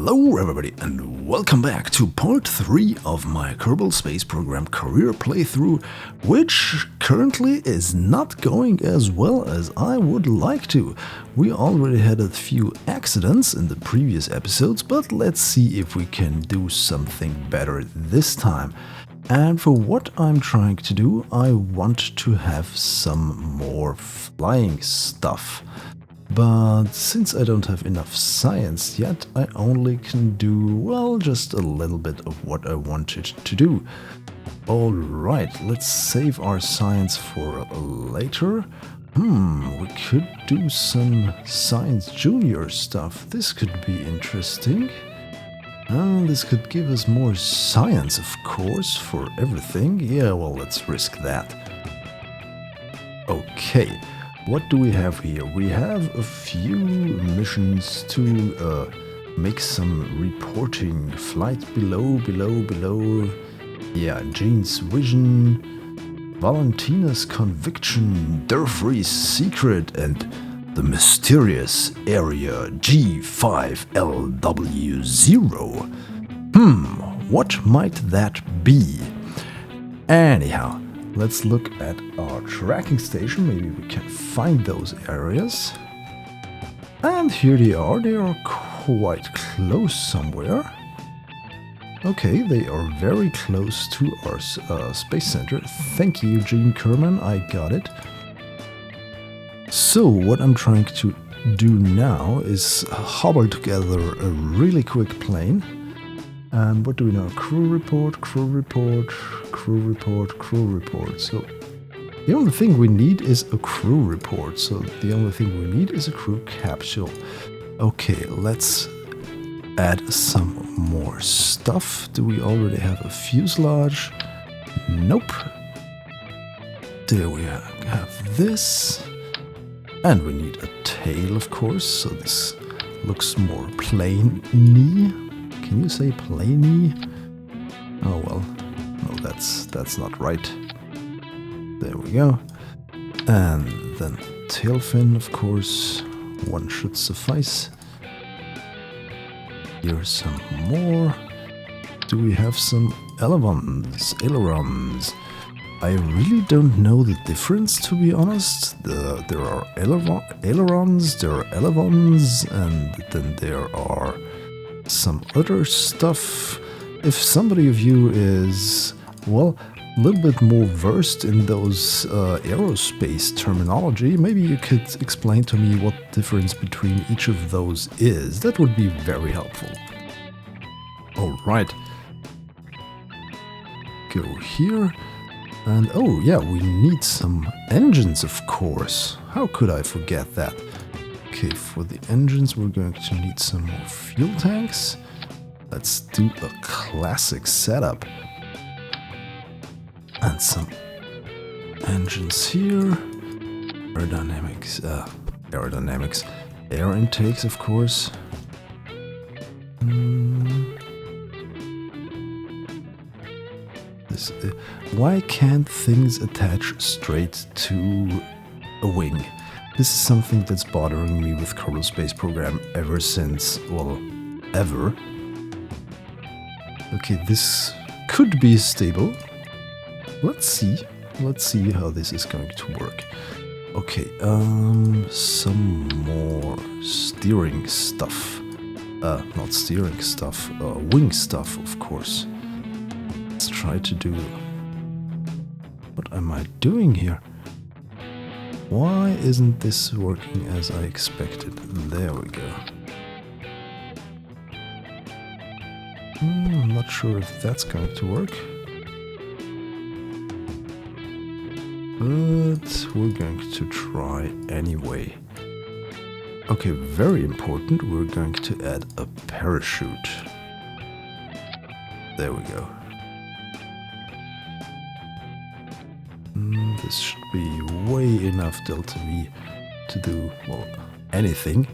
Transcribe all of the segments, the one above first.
Hello everybody and welcome back to part 3 of my Kerbal Space Program career playthrough, which currently is not going as well as I would like to. We already had a few accidents in the previous episodes, but let's see if we can do something better this time. And for what I'm trying to do, I want to have some more flying stuff. But since I don't have enough science yet, I only can do, well, just a little bit of what I wanted to do. Alright, let's save our science for later. We could do some Science Junior stuff. This could be interesting. This could give us more science, of course, for everything. Yeah, well, let's risk that. Okay. What do we have here? We have a few missions to make some reporting. Flight below. Yeah, Jane's vision, Valentina's conviction, Durfrey's secret, and the mysterious area G5LW0. What might that be? Anyhow, let's look at our tracking station. Maybe we can find those areas. And here they are. They are quite close somewhere. Okay, they are very close to our space center. Thank you, Gene Kerman. I got it. So what I'm trying to do now is hobble together a really quick plane. And what do we know? Crew report. So the only thing we need is a crew report. So the only thing we need is a crew capsule. Okay, let's add some more stuff. Do we already have a fuselage? Nope. There we have this. And we need a tail, of course. So this looks more plain-y. Can you say plainy? Oh well, no, that's not right. There we go. And then tail fin, of course, one should suffice. Here's some more. Do we have some ailerons? I really don't know the difference, to be honest. There are ailerons, there are elevons, and then there are some other stuff. If somebody of you is, well, a little bit more versed in those aerospace terminology, maybe you could explain to me what the difference between each of those is. That would be very helpful. Alright. Go here. And oh yeah, we need some engines, of course. How could I forget that? Okay, for the engines we're going to need some more fuel tanks. Let's do a classic setup. And some engines here. Aerodynamics, air intakes, of course. Why can't things attach straight to a wing? This is something that's bothering me with Kerbal Space Program ever since, well, ever. Okay, this could be stable. Let's see how this is going to work. Okay, some more steering stuff. Not steering stuff, wing stuff, of course. Let's try to do... What am I doing here? Why isn't this working as I expected? There we go. I'm not sure if that's going to work. But we're going to try anyway. Okay, very important, we're going to add a parachute. There we go. This should be way enough delta V to do, well, anything.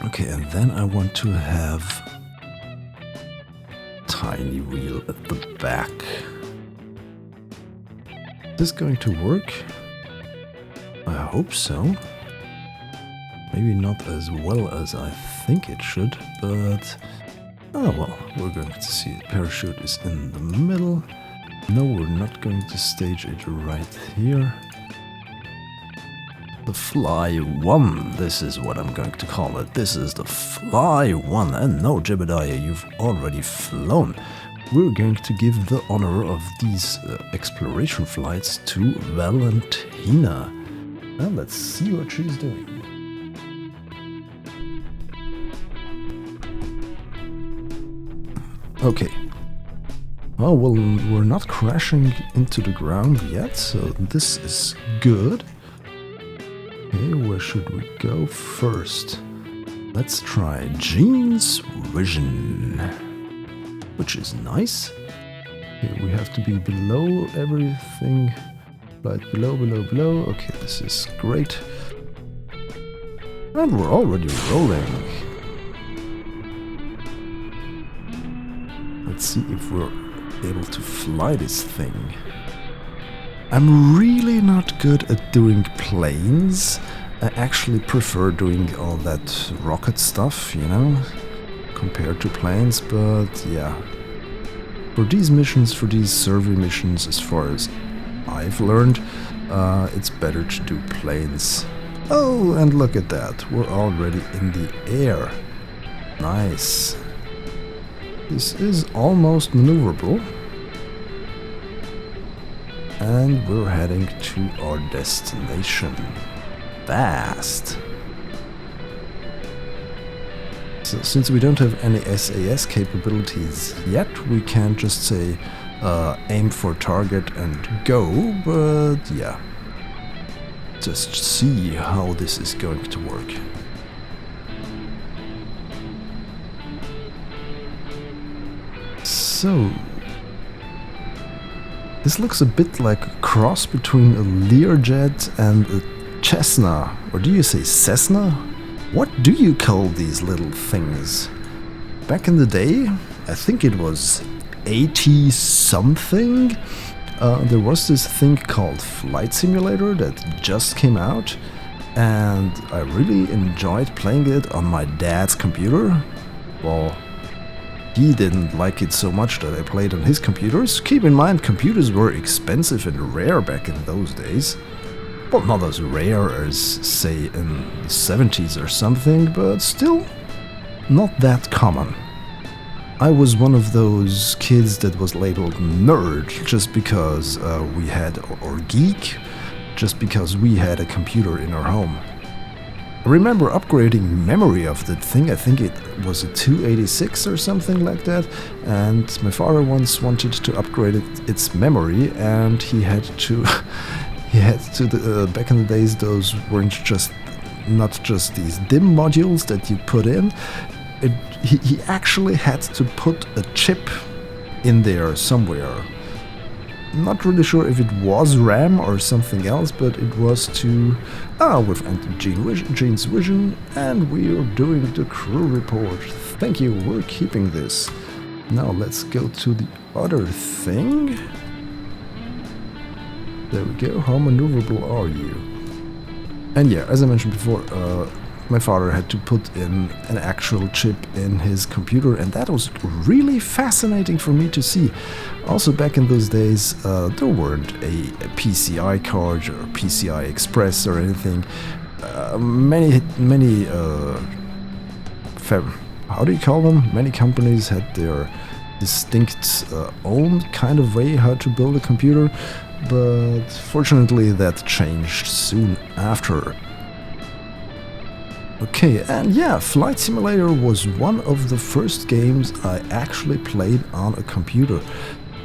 Okay, and then I want to have tiny wheel at the back. Is this going to work? I hope so. Maybe not as well as I think it should, but oh well, we're going to see. The parachute is in the middle. No, we're not going to stage it right here. The Fly 1, this is what I'm going to call it. This is the Fly 1, and no, Jebediah, you've already flown. We're going to give the honor of these exploration flights to Valentina. Well, let's see what she's doing. Okay. Oh, well, we're not crashing into the ground yet, so this is good. Okay, where should we go first? Let's try Jean's Vision, which is nice. Okay, we have to be below everything. Right, below. Okay, this is great. And we're already rolling. Let's see if we're able to fly this thing. I'm really not good at doing planes. I actually prefer doing all that rocket stuff, you know, compared to planes, but yeah. For these missions, for these survey missions, as far as I've learned, it's better to do planes. Oh, and look at that, we're already in the air. Nice. This is almost maneuverable. And we're heading to our destination. Fast. So since we don't have any SAS capabilities yet, we can't just say aim for target and go, but yeah. Just see how this is going to work. So, this looks a bit like a cross between a Learjet and a Cessna. Or do you say Cessna? What do you call these little things? Back in the day, I think it was 80 something, there was this thing called Flight Simulator that just came out, and I really enjoyed playing it on my dad's computer. Well, he didn't like it so much that I played on his computers. Keep in mind, computers were expensive and rare back in those days. Well, not as rare as, say, in the 70s or something, but still not that common. I was one of those kids that was labeled nerd just because we had, or geek, just because we had a computer in our home. I remember upgrading memory of that thing. I think it was a 286 or something like that, and my father once wanted to upgrade its memory, and he had to back in the days, those weren't just not just these DIMM modules that you put in. He actually had to put a chip in there somewhere. Not really sure if it was RAM or something else, but it was to... we've entered Jean's Vision, and we're doing the crew report. Thank you, we're keeping this. Now let's go to the other thing. There we go, how maneuverable are you? And yeah, as I mentioned before, my father had to put in an actual chip in his computer, and that was really fascinating for me to see. Also, back in those days, there weren't a PCI card or PCI Express or anything. Many how do you call them? Many companies had their distinct own kind of way how to build a computer, but fortunately that changed soon after. Okay, and yeah, Flight Simulator was one of the first games I actually played on a computer,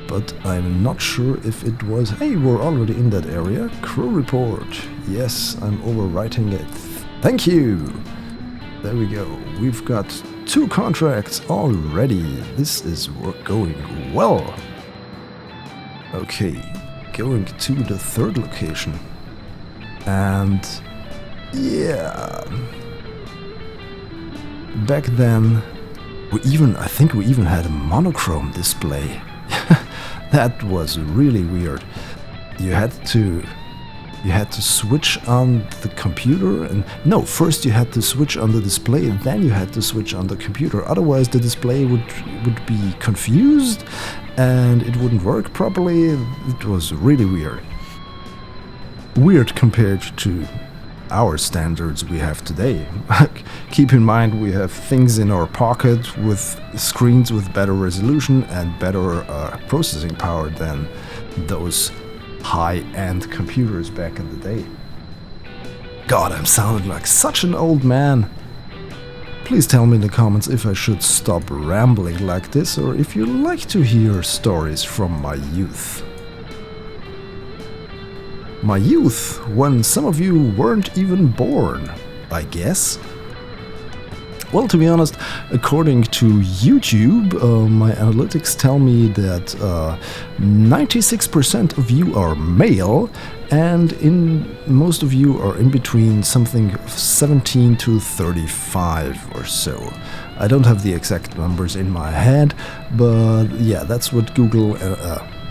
but I'm not sure if it was... Hey, we're already in that area. Crew report. Yes, I'm overwriting it. Thank you! There we go. We've got 2 contracts already. This is going well. Okay, going to the 3rd location. And... yeah... Back then, I think we even had a monochrome display. That was really weird. You had to You had to switch on the computer, and no, first you had to switch on the display, and then you had to switch on the computer. Otherwise, the display would be confused, and it wouldn't work properly. It was really weird. Weird compared to our standards we have today. Keep in mind, we have things in our pocket with screens with better resolution and better processing power than those high-end computers back in the day. God, I'm sounding like such an old man. Please tell me in the comments if I should stop rambling like this, or if you like to hear stories from my youth. My youth, when some of you weren't even born, I guess. Well, to be honest, according to YouTube, my analytics tell me that 96% of you are male, and most of you are in between something 17 to 35 or so. I don't have the exact numbers in my head, but yeah, that's what Google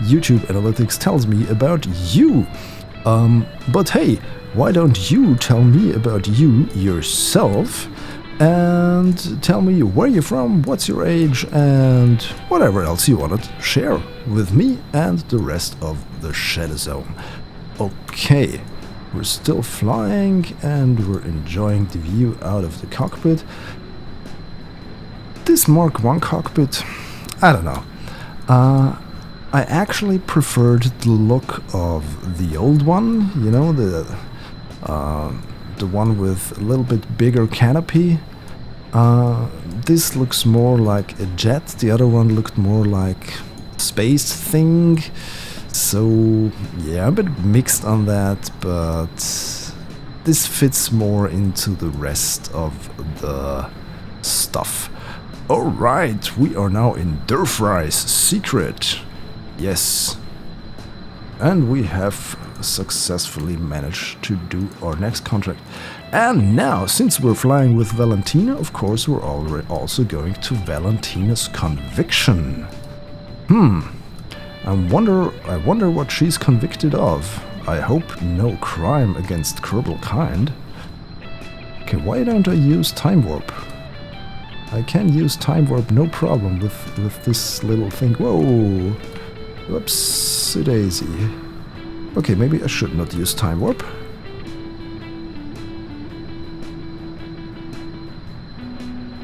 YouTube Analytics tells me about you. But hey, why don't you tell me about you yourself? And tell me where you're from, what's your age, and whatever else you want to share with me and the rest of the ShadowZone. Okay, we're still flying and we're enjoying the view out of the cockpit. This Mark I cockpit, I don't know. I actually preferred the look of the old one, you know, the one with a little bit bigger canopy. This looks more like a jet, the other one looked more like a space thing. So yeah, I'm a bit mixed on that, but this fits more into the rest of the stuff. Alright, we are now in Durfry's secret. Yes. And we have successfully managed to do our next contract. And now, since we're flying with Valentina, of course, we're already also going to Valentina's conviction. I wonder what she's convicted of. I hope no crime against Kerbal kind. Okay, why don't I use time warp? I can use time warp, no problem with this little thing. Whoa! Whoopsie daisy. Okay, maybe I should not use time warp.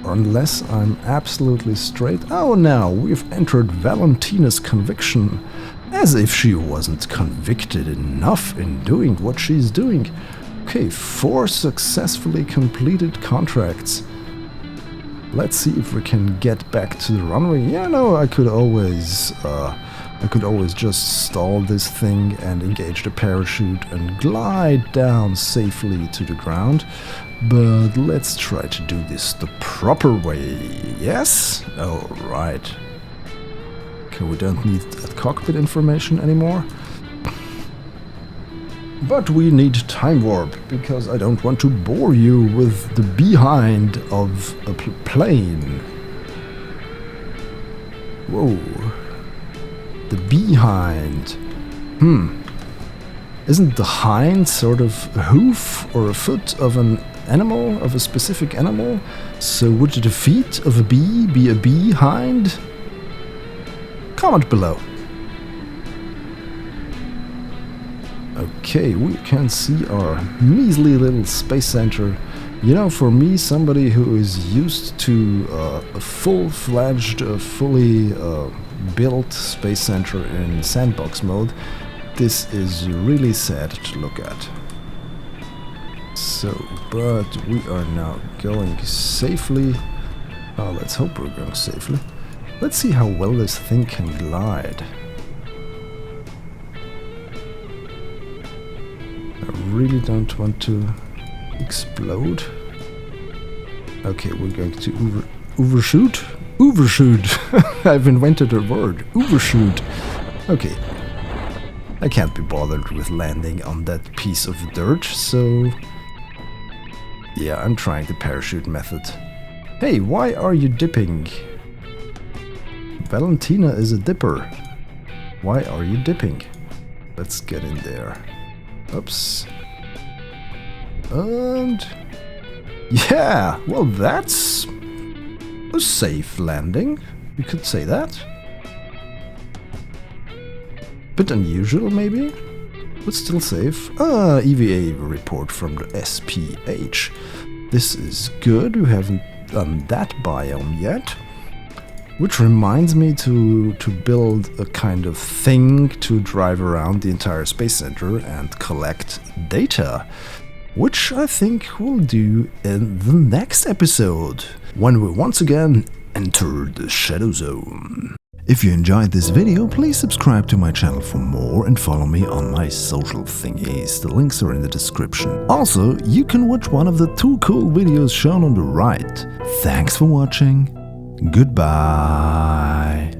Unless I'm absolutely straight. Oh, now we've entered Valentina's conviction. As if she wasn't convicted enough in doing what she's doing. Okay, 4 successfully completed contracts. Let's see if we can get back to the runway. Yeah, no, I could always just stall this thing and engage the parachute and glide down safely to the ground. But let's try to do this the proper way. Yes? Alright. Okay, we don't need that cockpit information anymore. But we need time warp, because I don't want to bore you with the behind of a plane. Whoa. The behind. Isn't the hind sort of a hoof or a foot of an animal, of a specific animal? So would the feet of a bee be a behind? Comment below. Okay, we can see our measly little space center. You know, for me, somebody who is used to a full-fledged, fully built space center in sandbox mode, this is really sad to look at. So, but we are now going safely. Let's hope we're going safely. Let's see how well this thing can glide. I really don't want to explode. Okay, we're going to overshoot. Overshoot! I've invented a word. Overshoot. Okay. I can't be bothered with landing on that piece of dirt, so... yeah, I'm trying the parachute method. Hey, why are you dipping? Valentina is a dipper. Why are you dipping? Let's get in there. Oops. And yeah, well, that's a safe landing. You could say that. Bit unusual, maybe, but still safe. EVA report from the SPH. This is good. We haven't done that biome yet. Which reminds me to build a kind of thing to drive around the entire Space Center and collect data, which I think we'll do in the next episode, when we once again enter the ShadowZone. If you enjoyed this video, please subscribe to my channel for more and follow me on my social thingies. The links are in the description. Also, you can watch one of the 2 cool videos shown on the right. Thanks for watching. Goodbye.